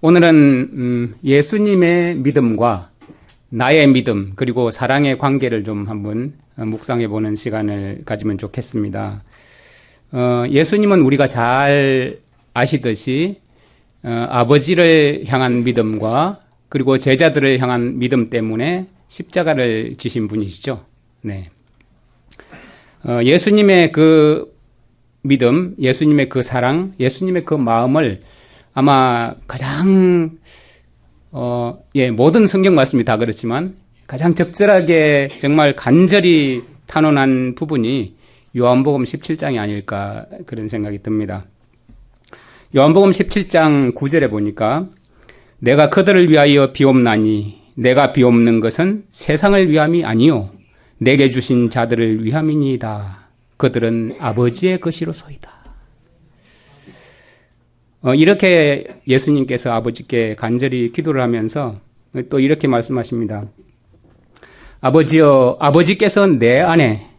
오늘은 예수님의 믿음과 나의 믿음 그리고 사랑의 관계를 좀 한번 묵상해 보는 시간을 가지면 좋겠습니다. 예수님은 우리가 잘 아시듯이 아버지를 향한 믿음과 그리고 제자들을 향한 믿음 때문에 십자가를 지신 분이시죠. 네. 예수님의 그 믿음, 예수님의 그 사랑, 예수님의 그 마음을 아마 가장 모든 성경 말씀이 다 그렇지만 가장 적절하게 정말 간절히 탄원한 부분이 요한복음 17장이 아닐까 그런 생각이 듭니다. 요한복음 17장 9절에 보니까 내가 그들을 위하여 비옵나니 내가 비옵는 것은 세상을 위함이 아니요 내게 주신 자들을 위함이니이다. 그들은 아버지의 것이로소이다. 이렇게 예수님께서 아버지께 간절히 기도를 하면서 또 이렇게 말씀하십니다. 아버지여, 아버지께서 내 안에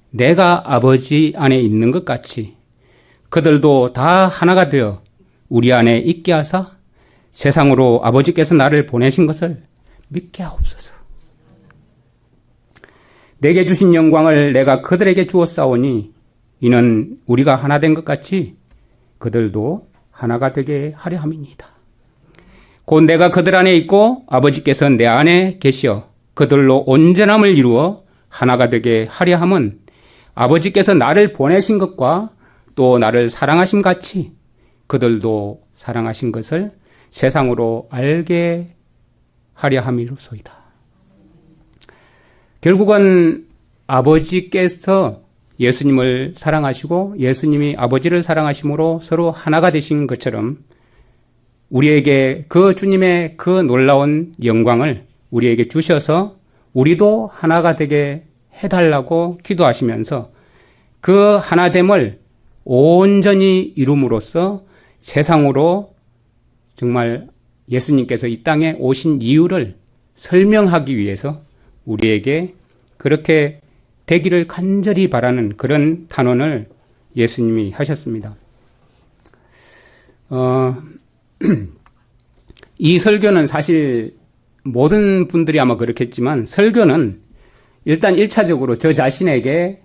내가 아버지 안에 있는 것 같이 그들도 다 하나가 되어 우리 안에 있게 하사 세상으로 아버지께서 나를 보내신 것을 믿게 하옵소서. 내게 주신 영광을 내가 그들에게 주었사오니 이는 우리가 하나 된 것 같이 그들도 하나가 되게 하려 함이니이다. 곧 내가 그들 안에 있고 아버지께서 내 안에 계시어 그들로 온전함을 이루어 하나가 되게 하려 함은 아버지께서 나를 보내신 것과 또 나를 사랑하심 같이 그들도 사랑하신 것을 세상으로 알게 하려 함이로소이다. 결국은 아버지께서 예수님을 사랑하시고 예수님이 아버지를 사랑하심으로 서로 하나가 되신 것처럼 우리에게 그 주님의 그 놀라운 영광을 우리에게 주셔서 우리도 하나가 되게 해달라고 기도하시면서 그 하나됨을 온전히 이룸으로써 세상으로 정말 예수님께서 이 땅에 오신 이유를 설명하기 위해서 우리에게 그렇게 되기를 간절히 바라는 그런 탄원을 예수님이 하셨습니다. 이 설교는 사실 모든 분들이 아마 그렇겠지만 설교는 일단 1차적으로 저 자신에게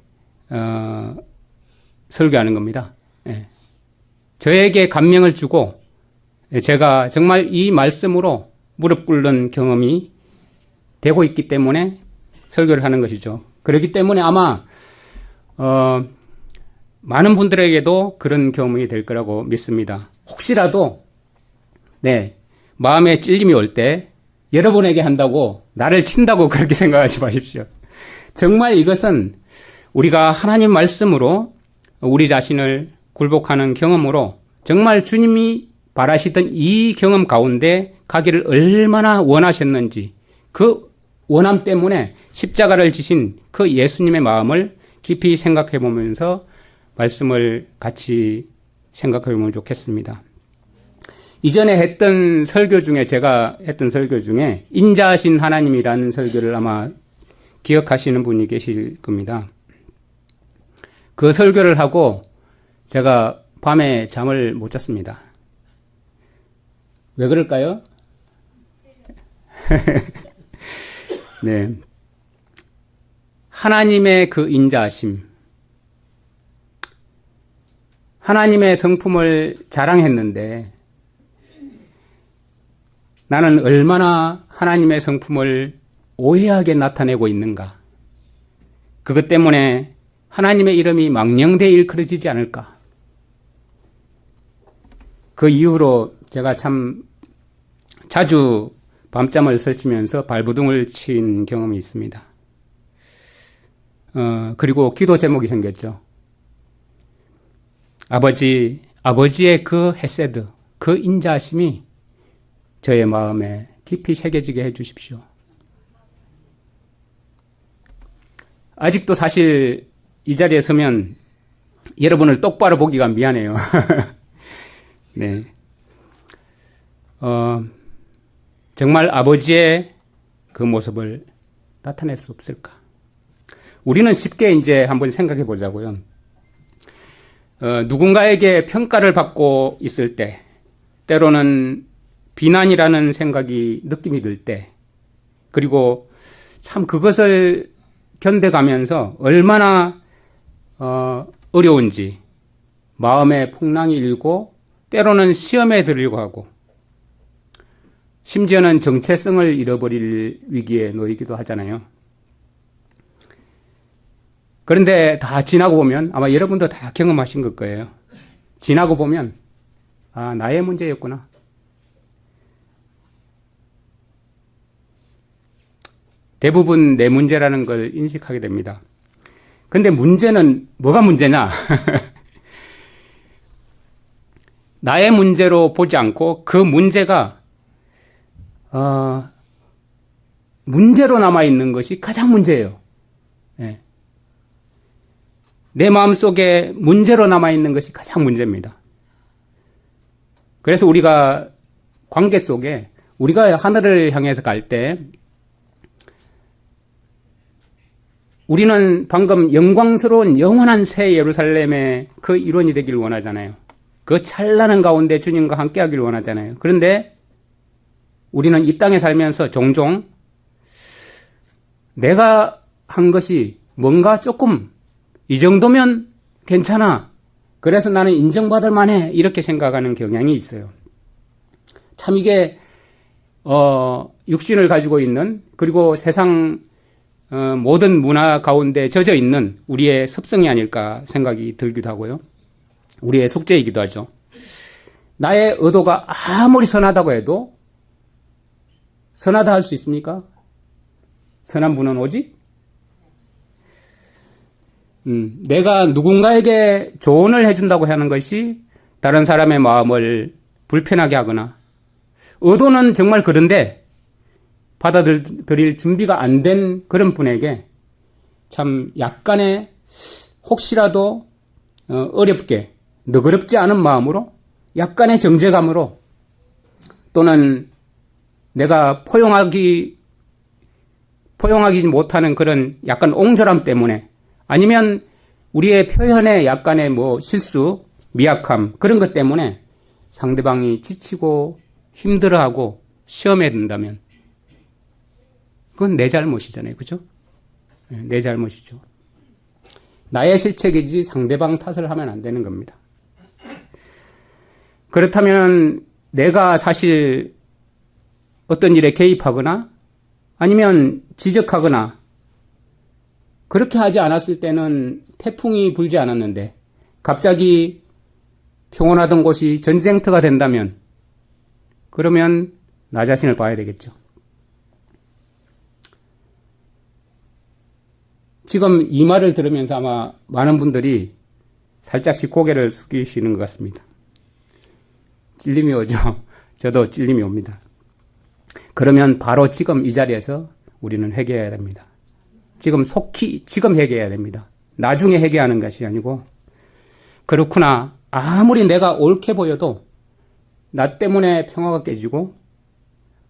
설교하는 겁니다. 예. 저에게 감명을 주고 제가 정말 이 말씀으로 무릎 꿇는 경험이 되고 있기 때문에 설교를 하는 것이죠. 그렇기 때문에 아마 많은 분들에게도 그런 경험이 될 거라고 믿습니다. 혹시라도 마음에 찔림이 올 때 여러분에게 한다고 나를 친다고 그렇게 생각하지 마십시오. 정말 이것은 우리가 하나님 말씀으로 우리 자신을 굴복하는 경험으로 정말 주님이 바라시던 이 경험 가운데 가기를 얼마나 원하셨는지 그 원함 때문에 십자가를 지신 그 예수님의 마음을 깊이 생각해 보면서 말씀을 같이 생각해 보면 좋겠습니다. 이전에 했던 설교 중에 제가 했던 설교 중에 인자하신 하나님이라는 설교를 아마 기억하시는 분이 계실 겁니다. 그 설교를 하고 제가 밤에 잠을 못 잤습니다. 왜 그럴까요? 네. 하나님의 그 인자하심, 하나님의 성품을 자랑했는데 나는 얼마나 하나님의 성품을 오해하게 나타내고 있는가. 그것 때문에 하나님의 이름이 망령되이 일컬어지지 않을까. 그 이후로 제가 참 자주 밤잠을 설치면서 발부둥을 친 경험이 있습니다. 그리고 기도 제목이 생겼죠. 아버지의 그 헤세드, 그 인자하심이 저의 마음에 깊이 새겨지게 해주십시오. 아직도 사실 이 자리에 서면 여러분을 똑바로 보기가 미안해요. 네. 정말 아버지의 그 모습을 나타낼 수 없을까? 우리는 쉽게 이제 한번 생각해 보자고요. 누군가에게 평가를 받고 있을 때, 때로는 비난이라는 생각이 느낌이 들 때, 그리고 참 그것을 견뎌가면서 얼마나 어려운지 마음에 풍랑이 일고 때로는 시험에 들으려고 하고 심지어는 정체성을 잃어버릴 위기에 놓이기도 하잖아요. 그런데 다 지나고 보면 아마 여러분도 다 경험하신 것 거예요. 지나고 보면 아, 나의 문제였구나. 대부분 내 문제라는 걸 인식하게 됩니다. 근데 문제는 뭐가 문제냐? 나의 문제로 보지 않고 그 문제가 문제로 남아있는 것이 가장 문제예요. 네. 내 마음속에 문제로 남아있는 것이 가장 문제입니다. 그래서 우리가 관계 속에 우리가 하늘을 향해서 갈 때 우리는 방금 영광스러운 영원한 새 예루살렘의 그 일원이 되길 원하잖아요. 그 찬란한 가운데 주님과 함께하길 원하잖아요. 그런데 우리는 이 땅에 살면서 종종 내가 한 것이 뭔가 조금 이 정도면 괜찮아. 그래서 나는 인정받을 만해. 이렇게 생각하는 경향이 있어요. 참 이게 육신을 가지고 있는 그리고 세상 모든 문화 가운데 젖어 있는 우리의 습성이 아닐까 생각이 들기도 하고요. 우리의 숙제이기도 하죠. 나의 의도가 아무리 선하다고 해도 선하다 할 수 있습니까? 선한 분은 오직 내가 누군가에게 조언을 해준다고 하는 것이 다른 사람의 마음을 불편하게 하거나 의도는 정말 그런데 받아들일 준비가 안 된 그런 분에게 참 약간의 혹시라도 어렵게 너그럽지 않은 마음으로 약간의 정죄감으로 또는 내가 포용하지 못하는 그런 약간 옹졸함 때문에 아니면 우리의 표현에 약간의 실수, 미약함 그런 것 때문에 상대방이 지치고 힘들어하고 시험에 든다면 그건 내 잘못이잖아요. 그죠? 내 잘못이죠. 나의 실책이지 상대방 탓을 하면 안 되는 겁니다. 그렇다면 내가 사실 어떤 일에 개입하거나 아니면 지적하거나 그렇게 하지 않았을 때는 태풍이 불지 않았는데 갑자기 평온하던 곳이 전쟁터가 된다면 그러면 나 자신을 봐야 되겠죠. 지금 이 말을 들으면서 아마 많은 분들이 살짝씩 고개를 숙이시는 것 같습니다. 찔림이 오죠. 저도 찔림이 옵니다. 그러면 바로 지금 이 자리에서 우리는 회개해야 됩니다. 지금 속히 지금 회개해야 됩니다. 나중에 회개하는 것이 아니고 그렇구나. 아무리 내가 옳게 보여도 나 때문에 평화가 깨지고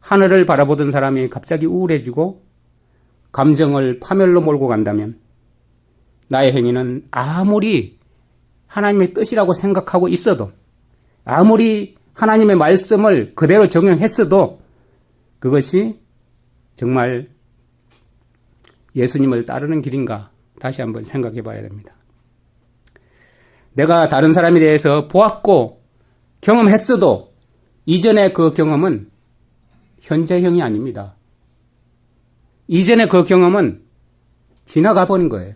하늘을 바라보던 사람이 갑자기 우울해지고 감정을 파멸로 몰고 간다면 나의 행위는 아무리 하나님의 뜻이라고 생각하고 있어도 아무리 하나님의 말씀을 그대로 적용했어도 그것이 정말 예수님을 따르는 길인가 다시 한번 생각해 봐야 됩니다. 내가 다른 사람에 대해서 보았고 경험했어도 이전의 그 경험은 현재형이 아닙니다. 이전의 그 경험은 지나가 버린 거예요.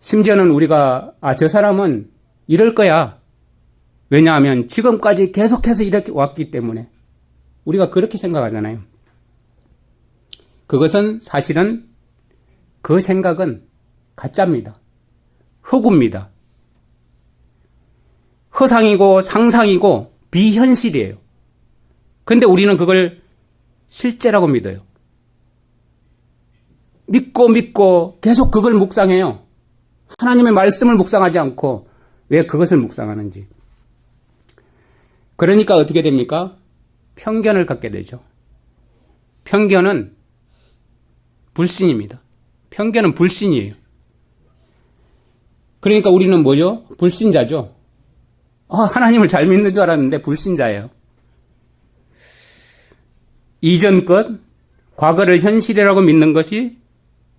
심지어는 우리가 저 사람은 이럴 거야. 왜냐하면 지금까지 계속해서 이렇게 왔기 때문에 우리가 그렇게 생각하잖아요. 그것은 사실은 그 생각은 가짜입니다. 허구입니다. 허상이고 상상이고 비현실이에요. 그런데 우리는 그걸 실제라고 믿어요. 믿고 계속 그걸 묵상해요. 하나님의 말씀을 묵상하지 않고 왜 그것을 묵상하는지. 그러니까 어떻게 됩니까? 편견을 갖게 되죠. 편견은 불신입니다. 편견은 불신이에요. 그러니까 우리는 뭐죠? 불신자죠. 하나님을 잘 믿는 줄 알았는데 불신자예요. 이전 것, 과거를 현실이라고 믿는 것이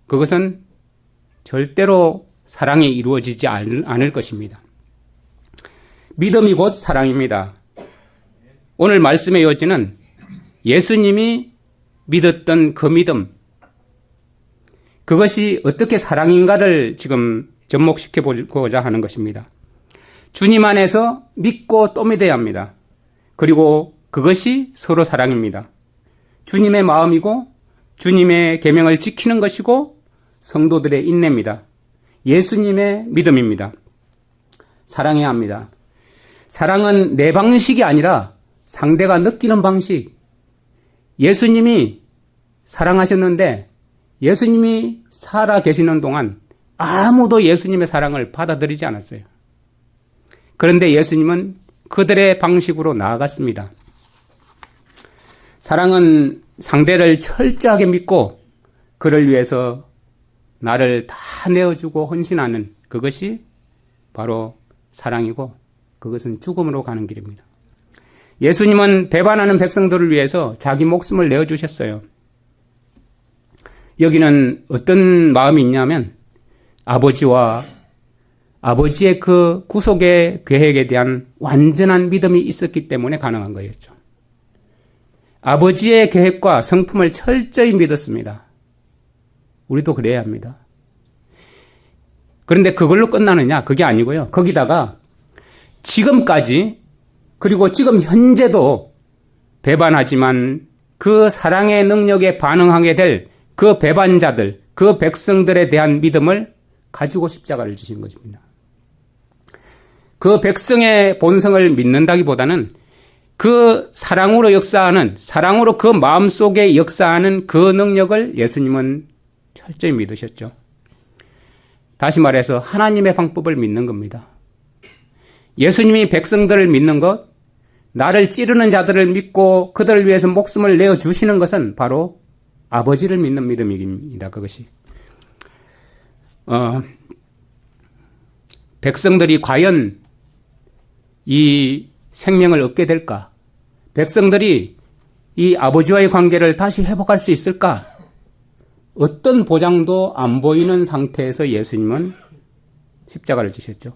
그것은 절대로 사랑이 이루어지지 않을 것입니다. 믿음이 곧 사랑입니다. 오늘 말씀의 요지는 예수님이 믿었던 그 믿음, 그것이 어떻게 사랑인가를 지금 접목시켜 보고자 하는 것입니다. 주님 안에서 믿고 또 믿어야 합니다. 그리고 그것이 서로 사랑입니다. 주님의 마음이고 주님의 계명을 지키는 것이고 성도들의 인내입니다. 예수님의 믿음입니다. 사랑해야 합니다. 사랑은 내 방식이 아니라 상대가 느끼는 방식. 예수님이 사랑하셨는데 예수님이 살아 계시는 동안 아무도 예수님의 사랑을 받아들이지 않았어요. 그런데 예수님은 그들의 방식으로 나아갔습니다. 사랑은 상대를 철저하게 믿고 그를 위해서 나를 다 내어주고 헌신하는 그것이 바로 사랑이고 그것은 죽음으로 가는 길입니다. 예수님은 배반하는 백성들을 위해서 자기 목숨을 내어주셨어요. 여기는 어떤 마음이 있냐면 아버지와 아버지의 그 구속의 계획에 대한 완전한 믿음이 있었기 때문에 가능한 거였죠. 아버지의 계획과 성품을 철저히 믿었습니다. 우리도 그래야 합니다. 그런데 그걸로 끝나느냐? 그게 아니고요. 거기다가 지금까지 그리고 지금 현재도 배반하지만 그 사랑의 능력에 반응하게 될 그 배반자들, 그 백성들에 대한 믿음을 가지고 십자가를 지신 것입니다. 그 백성의 본성을 믿는다기보다는 그 사랑으로 역사하는, 사랑으로 그 마음속에 역사하는 그 능력을 예수님은 철저히 믿으셨죠. 다시 말해서 하나님의 방법을 믿는 겁니다. 예수님이 백성들을 믿는 것, 나를 찌르는 자들을 믿고 그들을 위해서 목숨을 내어주시는 것은 바로 아버지를 믿는 믿음입니다. 그것이. 백성들이 과연 이 생명을 얻게 될까? 백성들이 이 아버지와의 관계를 다시 회복할 수 있을까? 어떤 보장도 안 보이는 상태에서 예수님은 십자가를 지셨죠.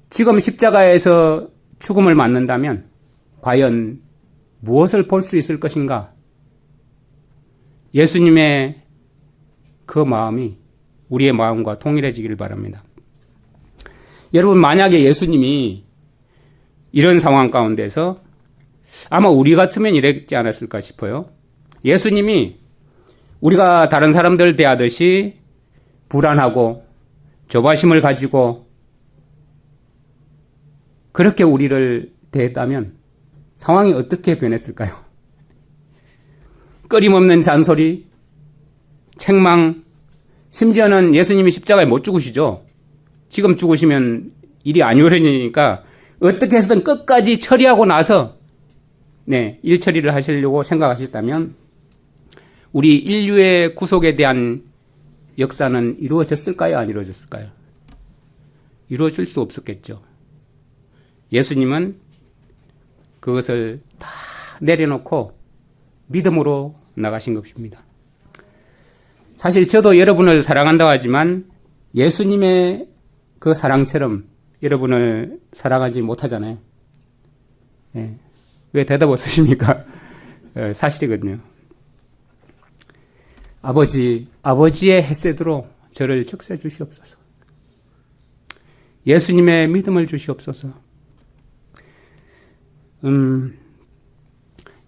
지금 십자가에서 죽음을 맞는다면 과연 무엇을 볼 수 있을 것인가? 예수님의 그 마음이 우리의 마음과 동일해지기를 바랍니다. 여러분, 만약에 예수님이 이런 상황 가운데서 아마 우리 같으면 이랬지 않았을까 싶어요. 예수님이 우리가 다른 사람들 대하듯이 불안하고 조바심을 가지고 그렇게 우리를 대했다면 상황이 어떻게 변했을까요? 끊임없는 잔소리, 책망, 심지어는 예수님이 십자가에 못 죽으시죠. 지금 죽으시면 일이 안 요란해지니까 어떻게 해서든 끝까지 처리하고 나서 일 처리를 하시려고 생각하셨다면 우리 인류의 구속에 대한 역사는 이루어졌을까요? 안 이루어졌을까요? 이루어질 수 없었겠죠. 예수님은 그것을 다 내려놓고 믿음으로 나가신 것입니다. 사실 저도 여러분을 사랑한다고 하지만 예수님의 그 사랑처럼 여러분을 사랑하지 못하잖아요. 왜 대답 없으십니까? 사실이거든요. 아버지의 햇새드로 저를 적셔 주시옵소서. 예수님의 믿음을 주시옵소서.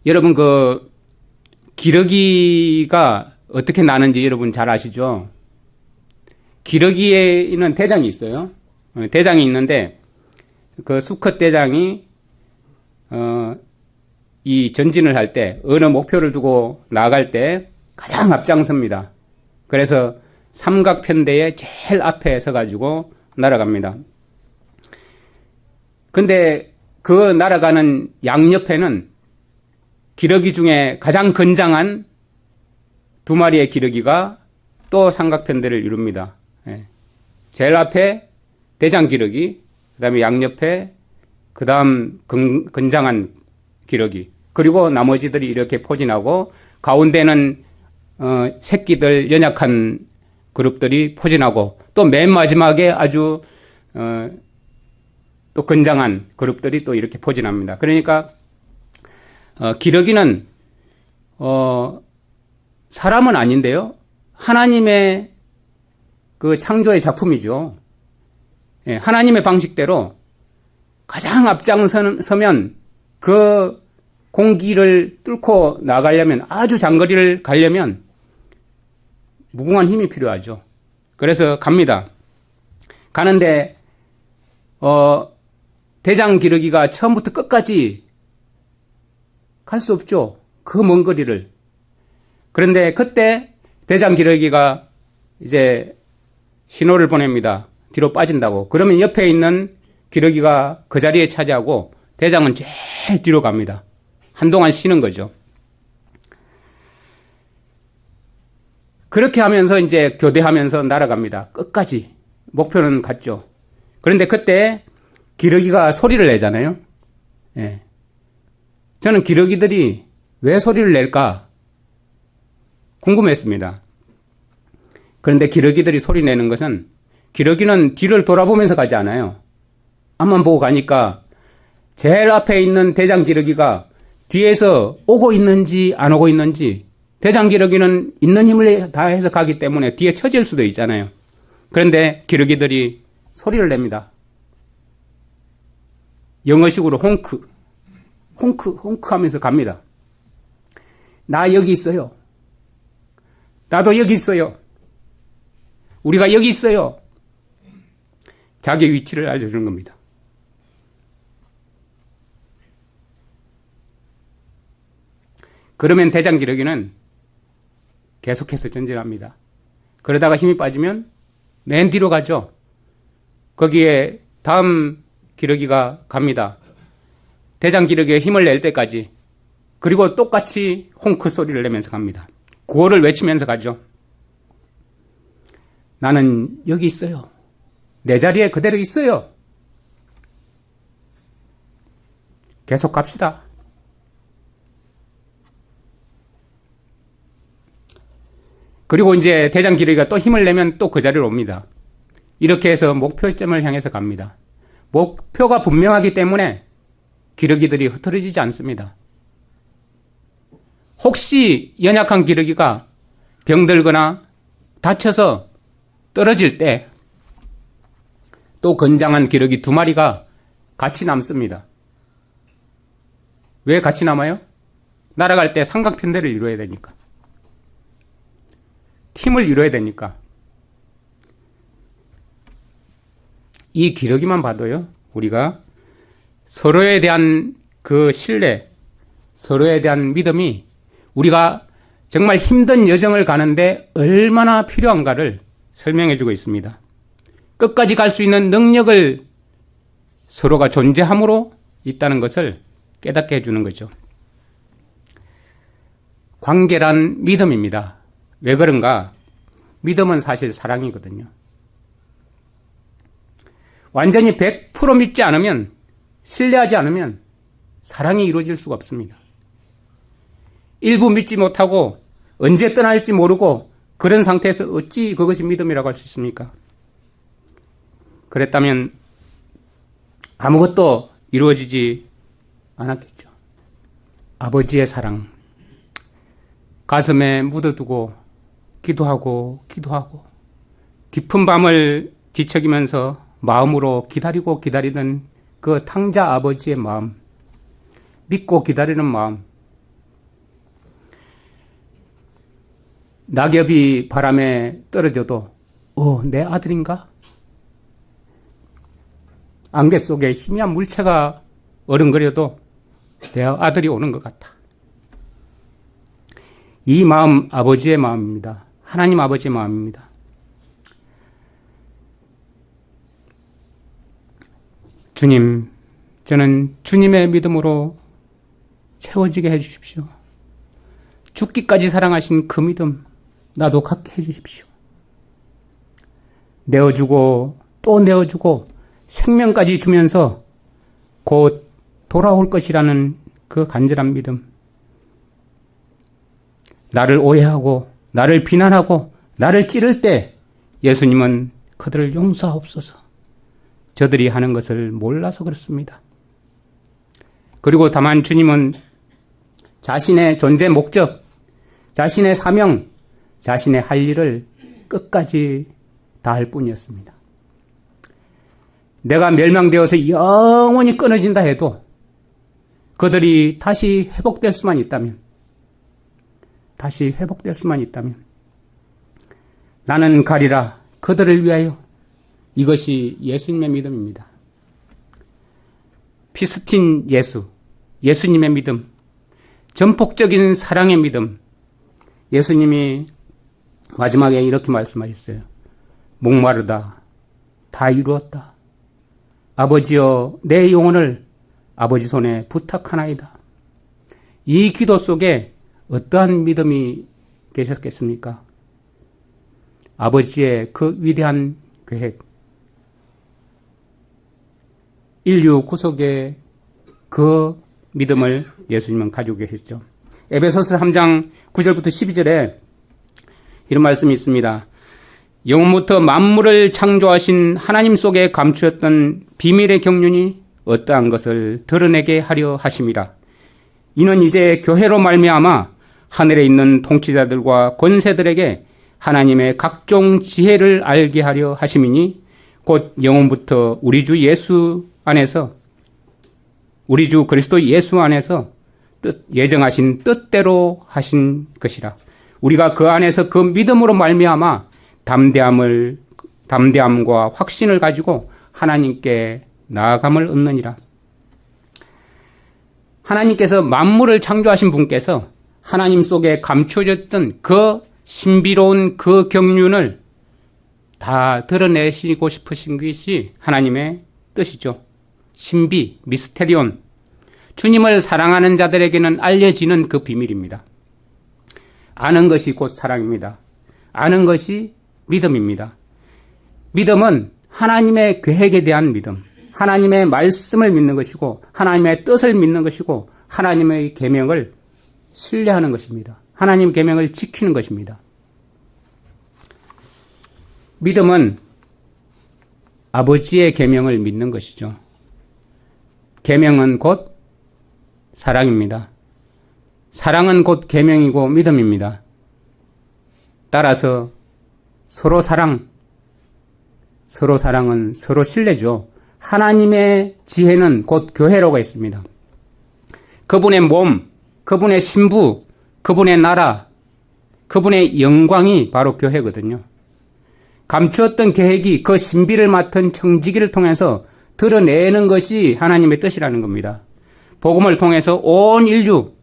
여러분, 그 기러기가 어떻게 나는지 여러분 잘 아시죠? 기러기에는 대장이 있어요. 대장이 있는데 그 수컷 대장이 이 전진을 할 때 어느 목표를 두고 나아갈 때 가장 앞장섭니다. 그래서 삼각편대의 제일 앞에 서가지고 날아갑니다. 근데 그 날아가는 양옆에는 기러기 중에 가장 건장한 두 마리의 기러기가 또 삼각편대를 이룹니다. 제일 앞에 대장 기러기, 그 다음에 양옆에, 그 다음 건장한 기러기, 그리고 나머지들이 이렇게 포진하고, 가운데는 새끼들 연약한 그룹들이 포진하고, 또 맨 마지막에 아주 또 건장한 그룹들이 또 이렇게 포진합니다. 그러니까 기러기는 사람은 아닌데요, 하나님의 그 창조의 작품이죠. 예, 하나님의 방식대로 가장 앞장서면 그 공기를 뚫고 나가려면, 아주 장거리를 가려면 무궁한 힘이 필요하죠. 그래서 갑니다. 가는데 대장 기러기가 처음부터 끝까지 갈 수 없죠. 그 먼 거리를. 그런데 그때 대장 기러기가 이제 신호를 보냅니다. 뒤로 빠진다고. 그러면 옆에 있는 기러기가 그 자리에 차지하고 대장은 제일 뒤로 갑니다. 한동안 쉬는 거죠. 그렇게 하면서 이제 교대하면서 날아갑니다. 끝까지. 목표는 같죠. 그런데 그때 기러기가 소리를 내잖아요. 예. 저는 기러기들이 왜 소리를 낼까 궁금했습니다. 그런데 기러기들이 소리 내는 것은, 기러기는 뒤를 돌아보면서 가지 않아요. 앞만 보고 가니까 제일 앞에 있는 대장 기러기가 뒤에서 오고 있는지 안 오고 있는지, 대장 기러기는 있는 힘을 다해서 가기 때문에 뒤에 처질 수도 있잖아요. 그런데 기러기들이 소리를 냅니다. 영어식으로 홍크 하면서 갑니다. 나 여기 있어요. 나도 여기 있어요. 우리가 여기 있어요. 자기 위치를 알려주는 겁니다. 그러면 대장 기러기는 계속해서 전진합니다. 그러다가 힘이 빠지면 맨 뒤로 가죠. 거기에 다음 기러기가 갑니다. 대장 기러기에 힘을 낼 때까지. 그리고 똑같이 홍크 소리를 내면서 갑니다. 구호를 외치면서 가죠. 나는 여기 있어요. 내 자리에 그대로 있어요. 계속 갑시다. 그리고 이제 대장 기러기가 또 힘을 내면 또 그 자리로 옵니다. 이렇게 해서 목표점을 향해서 갑니다. 목표가 분명하기 때문에 기러기들이 흩어지지 않습니다. 혹시 연약한 기러기가 병들거나 다쳐서 떨어질 때 또 건장한 기러기 2마리가 같이 남습니다. 왜 같이 남아요? 날아갈 때 삼각편대를 이루어야 되니까. 팀을 이루어야 되니까. 이 기러기만 봐도요, 우리가 서로에 대한 그 신뢰, 서로에 대한 믿음이 우리가 정말 힘든 여정을 가는데 얼마나 필요한가를 설명해 주고 있습니다. 끝까지 갈 수 있는 능력을 서로가 존재함으로 있다는 것을 깨닫게 해주는 거죠. 관계란 믿음입니다. 왜 그런가? 믿음은 사실 사랑이거든요. 완전히 100% 믿지 않으면, 신뢰하지 않으면 사랑이 이루어질 수가 없습니다. 일부 믿지 못하고 언제 떠날지 모르고 그런 상태에서 어찌 그것이 믿음이라고 할 수 있습니까? 그랬다면 아무것도 이루어지지 않았겠죠. 아버지의 사랑, 가슴에 묻어두고 기도하고 깊은 밤을 뒤척이면서 마음으로 기다리고 기다리던 그 탕자 아버지의 마음, 믿고 기다리는 마음, 낙엽이 바람에 떨어져도 내 아들인가? 안개 속에 희미한 물체가 어른거려도 내 아들이 오는 것 같아. 이 마음 아버지의 마음입니다. 하나님 아버지의 마음입니다. 주님, 저는 주님의 믿음으로 채워지게 해주십시오. 죽기까지 사랑하신 그 믿음 나도 갖게 해주십시오. 내어주고 또 내어주고 생명까지 주면서 곧 돌아올 것이라는 그 간절한 믿음. 나를 오해하고 나를 비난하고 나를 찌를 때 예수님은 그들을 용서하옵소서. 저들이 하는 것을 몰라서 그렇습니다. 그리고 다만 주님은 자신의 존재 목적, 자신의 사명, 자신의 할 일을 끝까지 다할 뿐이었습니다. 내가 멸망되어서 영원히 끊어진다 해도 그들이 다시 회복될 수만 있다면 나는 가리라 그들을 위하여. 이것이 예수님의 믿음입니다. 피스틴 예수, 예수님의 믿음, 전폭적인 사랑의 믿음. 예수님이 마지막에 이렇게 말씀하셨어요. 목마르다 다 이루었다. 아버지여 내 영혼을 아버지 손에 부탁하나이다. 이 기도 속에 어떠한 믿음이 계셨겠습니까? 아버지의 그 위대한 계획, 인류 구속의 그 믿음을 예수님은 가지고 계셨죠. 에베소서 3장 9절부터 12절에 이런 말씀이 있습니다. 영원부터 만물을 창조하신 하나님 속에 감추었던 비밀의 경륜이 어떠한 것을 드러내게 하려 하심이라. 이는 이제 교회로 말미암아 하늘에 있는 통치자들과 권세들에게 하나님의 각종 지혜를 알게 하려 하심이니 곧 영원부터 우리 주 예수 안에서, 우리 주 그리스도 예수 안에서 예정하신 뜻대로 하신 것이라. 우리가 그 안에서 그 믿음으로 말미암아 담대함과 확신을 가지고 하나님께 나아감을 얻느니라. 하나님께서 만물을 창조하신 분께서 하나님 속에 감춰졌던 그 신비로운 그 경륜을 다 드러내시고 싶으신 것이 하나님의 뜻이죠. 신비, 미스테리온. 주님을 사랑하는 자들에게는 알려지는 그 비밀입니다. 아는 것이 곧 사랑입니다. 아는 것이 믿음입니다. 믿음은 하나님의 계획에 대한 믿음, 하나님의 말씀을 믿는 것이고 하나님의 뜻을 믿는 것이고 하나님의 계명을 신뢰하는 것입니다. 하나님 계명을 지키는 것입니다. 믿음은 아버지의 계명을 믿는 것이죠. 계명은 곧 사랑입니다. 사랑은 곧 계명이고 믿음입니다. 따라서 서로 사랑은 서로 신뢰죠. 하나님의 지혜는 곧 교회로가 있습니다. 그분의 몸, 그분의 신부, 그분의 나라, 그분의 영광이 바로 교회거든요. 감추었던 계획이 그 신비를 맡은 청지기를 통해서 드러내는 것이 하나님의 뜻이라는 겁니다. 복음을 통해서 온 인류,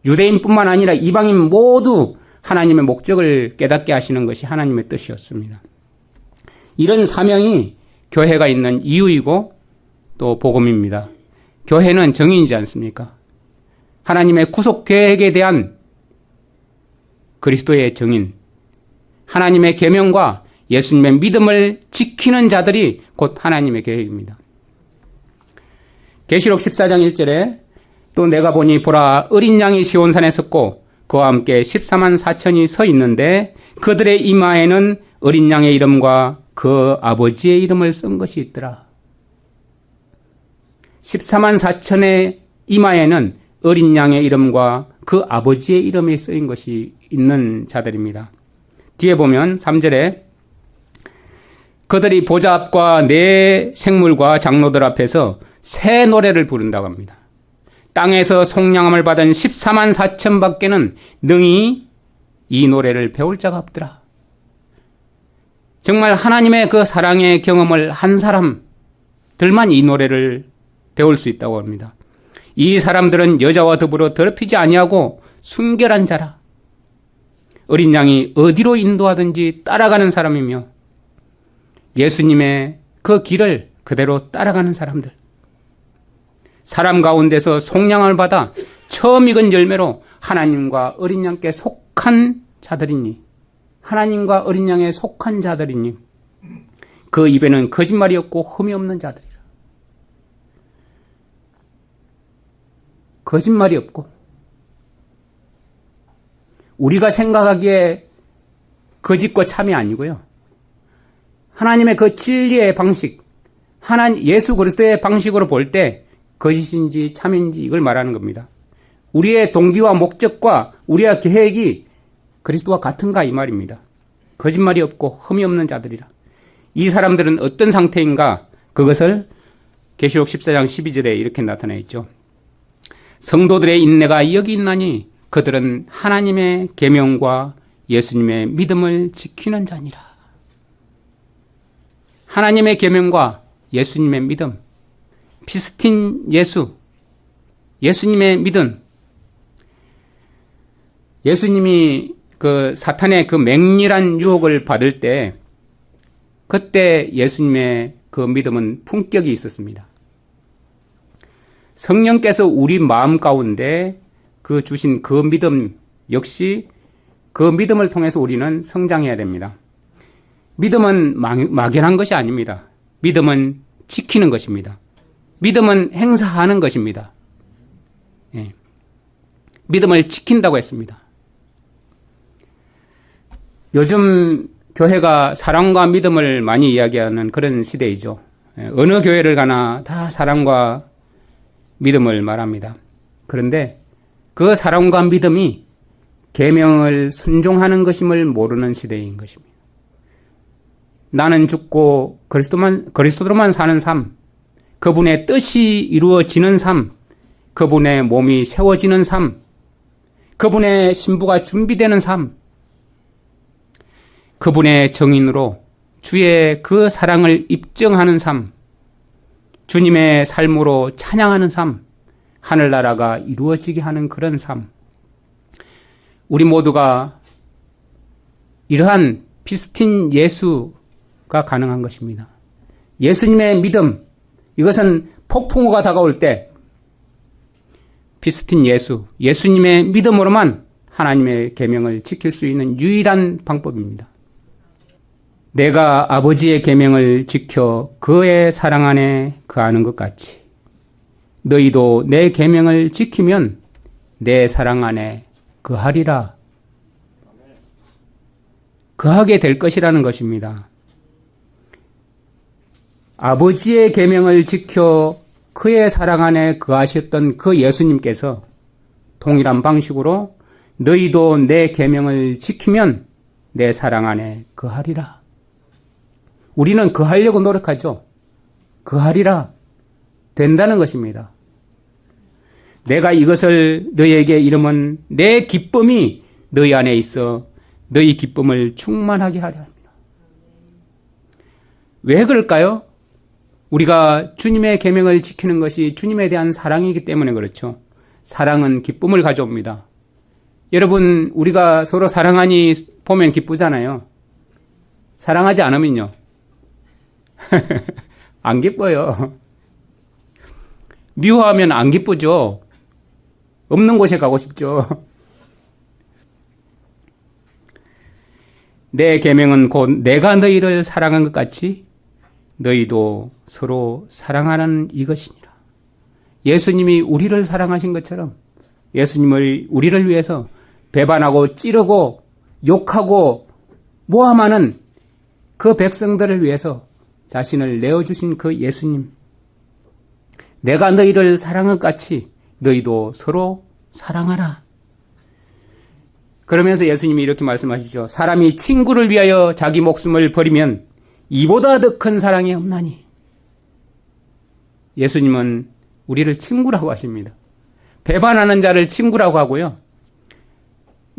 유대인뿐만 아니라 이방인 모두 하나님의 목적을 깨닫게 하시는 것이 하나님의 뜻이었습니다. 이런 사명이 교회가 있는 이유이고 또 복음입니다. 교회는 정인이지 않습니까? 하나님의 구속 계획에 대한 그리스도의 정인, 하나님의 계명과 예수님의 믿음을 지키는 자들이 곧 하나님의 계획입니다. 계시록 14장 1절에 또 내가 보니 보라 어린 양이 시온산에 섰고 그와 함께 14만 4천이 서 있는데 그들의 이마에는 어린 양의 이름과 그 아버지의 이름을 쓴 것이 있더라. 14만 4천의 이마에는 어린 양의 이름과 그 아버지의 이름이 쓰인 것이 있는 자들입니다. 뒤에 보면 3절에 그들이 보좌 앞과 네 생물과 장로들 앞에서 새 노래를 부른다고 합니다. 땅에서 속량함을 받은 14만 4천 밖에는 능히 이 노래를 배울 자가 없더라. 정말 하나님의 그 사랑의 경험을 한 사람들만 이 노래를 배울 수 있다고 합니다. 이 사람들은 여자와 더불어 더럽히지 아니하고 순결한 자라. 어린 양이 어디로 인도하든지 따라가는 사람이며 예수님의 그 길을 그대로 따라가는 사람들. 사람 가운데서 속량을 받아 처음 익은 열매로 하나님과 어린 양께 속한 자들이니, 하나님과 어린 양에 속한 자들이니, 그 입에는 거짓말이 없고 흠이 없는 자들이라. 거짓말이 없고 우리가 생각하기에 거짓과 참이 아니고요. 하나님의 그 진리의 방식, 예수 그리스도의 방식으로 볼 때 거짓인지 참인지 이걸 말하는 겁니다. 우리의 동기와 목적과 우리의 계획이 그리스도와 같은가 이 말입니다. 거짓말이 없고 흠이 없는 자들이라. 이 사람들은 어떤 상태인가? 그것을 계시록 14장 12절에 이렇게 나타나 있죠. 성도들의 인내가 여기 있나니 그들은 하나님의 계명과 예수님의 믿음을 지키는 자니라. 하나님의 계명과 예수님의 믿음, 피스틴 예수, 예수님의 믿음. 예수님이 그 사탄의 그 맹렬한 유혹을 받을 때 그때 예수님의 그 믿음은 품격이 있었습니다. 성령께서 우리 마음 가운데 그 주신 그 믿음 역시 그 믿음을 통해서 우리는 성장해야 됩니다. 믿음은 막연한 것이 아닙니다. 믿음은 지키는 것입니다. 믿음은 행사하는 것입니다. 예. 믿음을 지킨다고 했습니다. 요즘 교회가 사랑과 믿음을 많이 이야기하는 그런 시대이죠. 어느 교회를 가나 다 사랑과 믿음을 말합니다. 그런데 그 사랑과 믿음이 계명을 순종하는 것임을 모르는 시대인 것입니다. 나는 죽고 그리스도로만 사는 삶, 그분의 뜻이 이루어지는 삶, 그분의 몸이 세워지는 삶, 그분의 신부가 준비되는 삶, 그분의 정인으로 주의 그 사랑을 입증하는 삶, 주님의 삶으로 찬양하는 삶, 하늘나라가 이루어지게 하는 그런 삶. 우리 모두가 이러한 피스틴 예수가 가능한 것입니다. 예수님의 믿음, 이것은 폭풍우가 다가올 때 피스틴 예수, 예수님의 믿음으로만 하나님의 계명을 지킬 수 있는 유일한 방법입니다. 내가 아버지의 계명을 지켜 그의 사랑 안에 거하는 것 같이 너희도 내 계명을 지키면 내 사랑 안에 거하리라. 거하게 될 것이라는 것입니다. 아버지의 계명을 지켜 그의 사랑 안에 거하셨던 그 예수님께서 동일한 방식으로 너희도 내 계명을 지키면 내 사랑 안에 거하리라. 우리는 거하려고 노력하죠. 거하리라. 된다는 것입니다. 내가 이것을 너희에게 이르면 내 기쁨이 너희 안에 있어 너희 기쁨을 충만하게 하려 합니다. 왜 그럴까요? 우리가 주님의 계명을 지키는 것이 주님에 대한 사랑이기 때문에 그렇죠. 사랑은 기쁨을 가져옵니다. 여러분, 우리가 서로 사랑하니 보면 기쁘잖아요. 사랑하지 않으면요. 안 기뻐요. 미워하면 안 기쁘죠. 없는 곳에 가고 싶죠. 내 계명은 곧 내가 너희를 사랑한 것 같이 너희도 서로 사랑하는 이것이니라. 예수님이 우리를 사랑하신 것처럼 예수님을 우리를 위해서 배반하고 찌르고 욕하고 모함하는 그 백성들을 위해서 자신을 내어주신 그 예수님, 내가 너희를 사랑한 것 같이 너희도 서로 사랑하라. 그러면서 예수님이 이렇게 말씀하시죠. 사람이 친구를 위하여 자기 목숨을 버리면 이보다 더 큰 사랑이 없나니. 예수님은 우리를 친구라고 하십니다. 배반하는 자를 친구라고 하고요.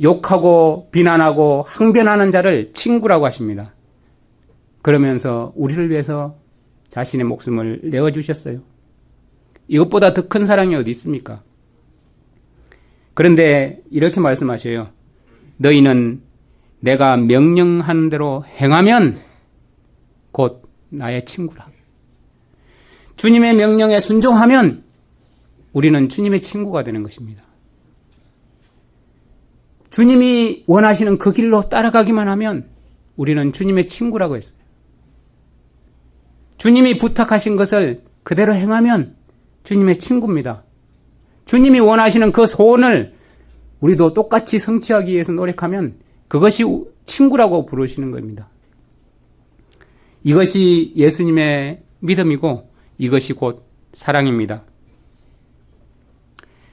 욕하고 비난하고 항변하는 자를 친구라고 하십니다. 그러면서 우리를 위해서 자신의 목숨을 내어주셨어요. 이것보다 더 큰 사랑이 어디 있습니까? 그런데 이렇게 말씀하셔요. 너희는 내가 명령하는 대로 행하면 곧 나의 친구라. 주님의 명령에 순종하면 우리는 주님의 친구가 되는 것입니다. 주님이 원하시는 그 길로 따라가기만 하면 우리는 주님의 친구라고 했어요. 주님이 부탁하신 것을 그대로 행하면 주님의 친구입니다. 주님이 원하시는 그 소원을 우리도 똑같이 성취하기 위해서 노력하면 그것이 친구라고 부르시는 겁니다. 이것이 예수님의 믿음이고 이것이 곧 사랑입니다.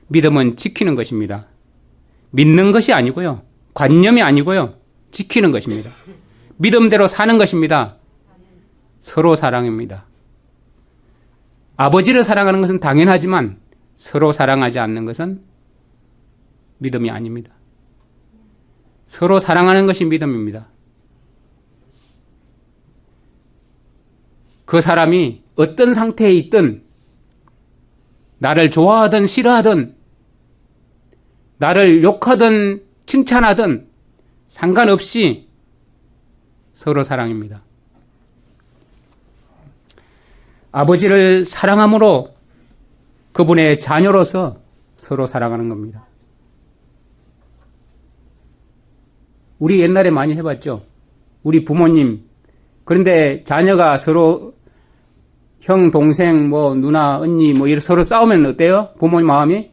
믿음은 지키는 것입니다. 믿는 것이 아니고요. 관념이 아니고요. 지키는 것입니다. 믿음대로 사는 것입니다. 서로 사랑입니다. 아버지를 사랑하는 것은 당연하지만 서로 사랑하지 않는 것은 믿음이 아닙니다. 서로 사랑하는 것이 믿음입니다. 그 사람이 어떤 상태에 있든 나를 좋아하든 싫어하든 나를 욕하든 칭찬하든 상관없이 서로 사랑입니다. 아버지를 사랑함으로 그분의 자녀로서 서로 사랑하는 겁니다. 우리 옛날에 많이 해봤죠. 우리 부모님. 그런데 자녀가 서로 형, 동생, 뭐 누나, 언니 뭐 이렇게 서로 싸우면 어때요? 부모님 마음이?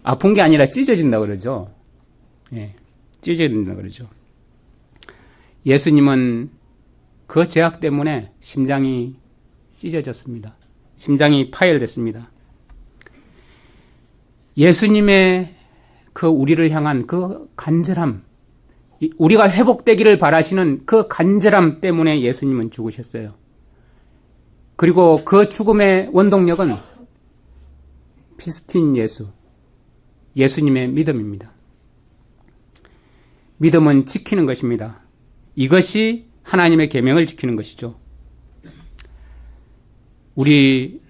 아픈 게 아니라 찢어진다 그러죠. 예, 찢어진다 그러죠. 예수님은 그 죄악 때문에 심장이 찢어졌습니다. 심장이 파열됐습니다. 예수님의 그 우리를 향한 그 간절함, 우리가 회복되기를 바라시는 그 간절함 때문에 예수님은 죽으셨어요. 그리고 그 죽음의 원동력은 피스틴 예수, 예수님의 믿음입니다. 믿음은 지키는 것입니다. 이것이 하나님의 계명을 지키는 것이죠. 우리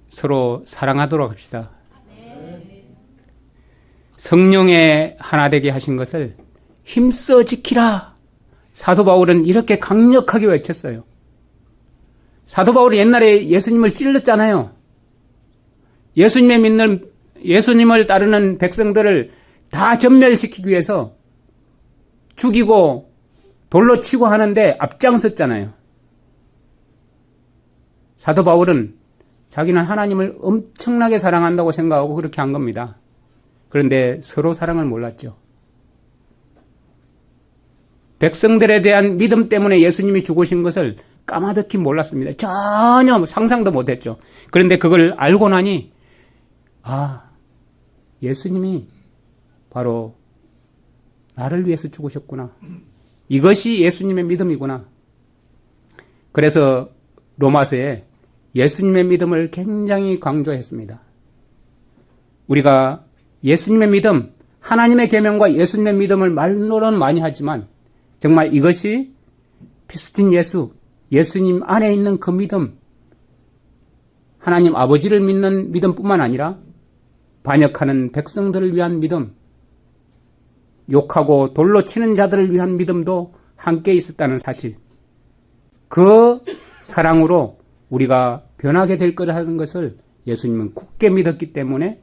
서로 사랑하도록 합시다. 성령의 하나 되게 하신 것을 힘써 지키라. 사도 바울은 이렇게 강력하게 외쳤어요. 사도 바울이 옛날에 예수님을 찔렀잖아요. 예수님을 따르는 백성들을 다 전멸시키기 위해서 죽이고 돌로 치고 하는데 앞장섰잖아요. 사도 바울은 자기는 하나님을 엄청나게 사랑한다고 생각하고 그렇게 한 겁니다. 그런데 서로 사랑을 몰랐죠. 백성들에 대한 믿음 때문에 예수님이 죽으신 것을 까마득히 몰랐습니다. 전혀 상상도 못했죠. 그런데 그걸 알고 나니 예수님이 바로 나를 위해서 죽으셨구나. 이것이 예수님의 믿음이구나. 그래서 로마서에 예수님의 믿음을 굉장히 강조했습니다. 우리가 예수님의 믿음, 하나님의 계명과 예수님의 믿음을 말로는 많이 하지만 정말 이것이 피스틴 예수, 예수님 안에 있는 그 믿음, 하나님 아버지를 믿는 믿음뿐만 아니라 반역하는 백성들을 위한 믿음, 욕하고 돌로 치는 자들을 위한 믿음도 함께 있었다는 사실, 그 사랑으로 우리가 변하게 될 거라는 것을 예수님은 굳게 믿었기 때문에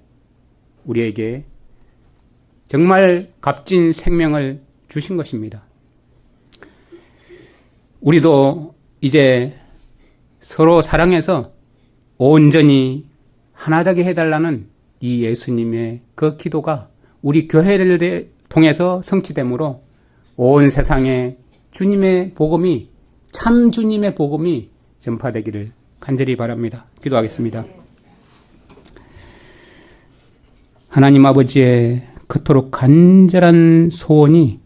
우리에게 정말 값진 생명을 주신 것입니다. 우리도 이제 서로 사랑해서 온전히 하나 되게 해달라는 이 예수님의 그 기도가 우리 교회를 통해서 성취되므로 온 세상에 주님의 복음이, 참 주님의 복음이 전파되기를 간절히 바랍니다. 기도하겠습니다. 하나님 아버지의 그토록 간절한 소원이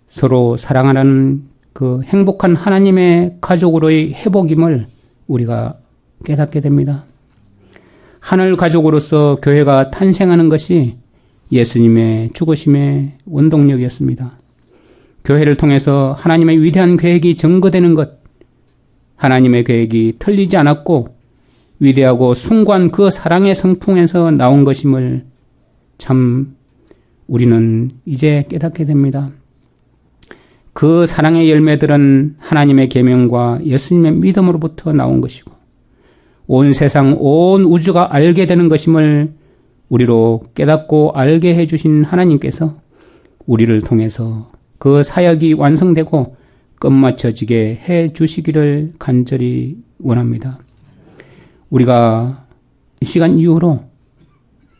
서로 사랑하라는 그 행복한 하나님의 가족으로의 회복임을 우리가 깨닫게 됩니다. 하늘 가족으로서 교회가 탄생하는 것이 예수님의 죽으심의 원동력이었습니다. 교회를 통해서 하나님의 위대한 계획이 증거되는 것, 하나님의 계획이 틀리지 않았고 위대하고 숭고한 그 사랑의 성풍에서 나온 것임을 참 우리는 이제 깨닫게 됩니다. 그 사랑의 열매들은 하나님의 계명과 예수님의 믿음으로부터 나온 것이고 온 세상, 온 우주가 알게 되는 것임을 우리로 깨닫고 알게 해주신 하나님께서 우리를 통해서 그 사역이 완성되고 끝마쳐지게 해 주시기를 간절히 원합니다. 우리가 이 시간 이후로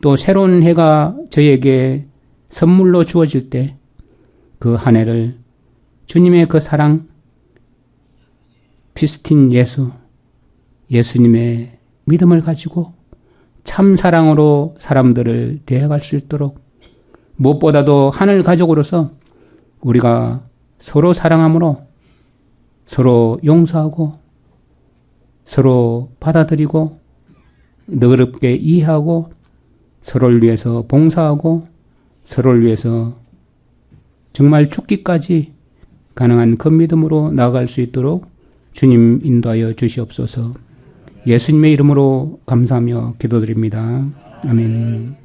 또 새로운 해가 저에게 선물로 주어질 때 그 한 해를 주님의 그 사랑, 피스틴 예수, 예수님의 믿음을 가지고 참 사랑으로 사람들을 대해갈 수 있도록 무엇보다도 하늘 가족으로서 우리가 서로 사랑함으로 서로 용서하고 서로 받아들이고 너그럽게 이해하고 서로를 위해서 봉사하고 서로를 위해서 정말 죽기까지 가능한 그 믿음으로 나아갈 수 있도록 주님 인도하여 주시옵소서. 예수님의 이름으로 감사하며 기도드립니다. 아멘.